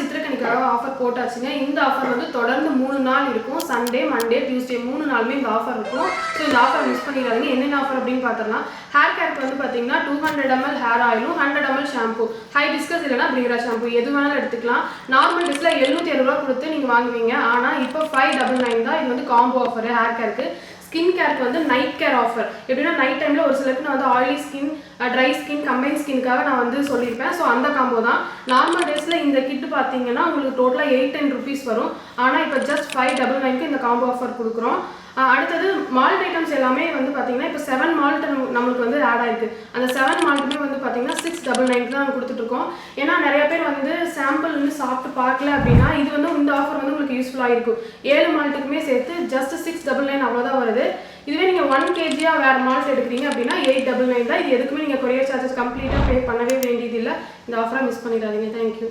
சித்திரக்கனிக்காக offer போட்டாச்சுங்க. இந்த offer வந்து தொடர்ந்து 3 நாள் இருக்கும். சண்டே, மண்டே, டியூஸ்டே 3 நாளுமே இந்த ஆஃபர் இருக்கும். ஸோ இந்த ஆஃபர் மிஸ் பண்ணிடாதீங்க. என்னென்ன ஆஃபர் அப்படின்னு பார்த்தோம்னா, ஹேர் கேருக்கு வந்து பார்த்தீங்கன்னா 200 ml ஹேர் ஆயிலும் 100 ml ஷாம்பு, ஹைபிஸ்கஸ் இல்லைனா பிரிங்கரா ஷாம்பு எது வேணாலும் எடுத்துக்கலாம். நார்மல் டிஸ்ல 770 ரூபா கொடுத்து நீங்கள் வாங்குவீங்க. ஆனால் இப்போ 599 தான். இது வந்து காம்போ ஆஃபர் ஹேர் கேருக்கு. ஸ்கின் கேருக்கு வந்து நைட் கேர் ஆஃபர். எப்படின்னா நைட் டைமில் ஒரு சிலருக்கு நான் வந்து oily skin, dry skin, combine ஸ்கின்னுக்காக நான் வந்து சொல்லியிருப்பேன். ஸோ அந்த காம்போ தான். நார்மல் டேஸில் இந்த கிட்டு பார்த்தீங்கன்னா உங்களுக்கு டோட்டலாக 810 ருபீஸ் வரும். ஆனால் இப்போ ஜஸ்ட் 599க்கு இந்த காம்போ ஆஃபர் கொடுக்குறோம். அடுத்தது மால்ட் ஐட்டம்ஸ் எல்லாமே வந்து பார்த்தீங்கன்னா இப்போ 7 மால்ட் நம்மளுக்கு வந்து ஆட் ஆயிருக்கு. அந்த 7 மால்ட்டுமே வந்து பார்த்தீங்கன்னா 699 தான் கொடுத்துட்ருக்கோம். ஏன்னா நிறைய பேர் வந்து சாம்பிள் வந்து சாப்பிட்டு பார்க்கல அப்படின்னா இது வந்து இந்த ஆஃபர் வந்து உங்களுக்கு யூஸ்ஃபுல்லாக இருக்கும். 7 மால்ட்டுக்குமே சேர்த்து ஜஸ்ட் 699 அவ்வளோதான் வருது. இதுவே நீங்கள் 1 kg வேறு மால்ட் எடுக்கிறீங்க அப்படின்னா 899 தான். இது எதுக்குமே நீங்கள் கொரியர் சார்ஜஸ் கம்ப்ளீட்டாக பே பண்ணவே வேண்டியதில்லை. இந்த ஆஃபரை மிஸ் பண்ணிடாதீங்க. தேங்க்யூ.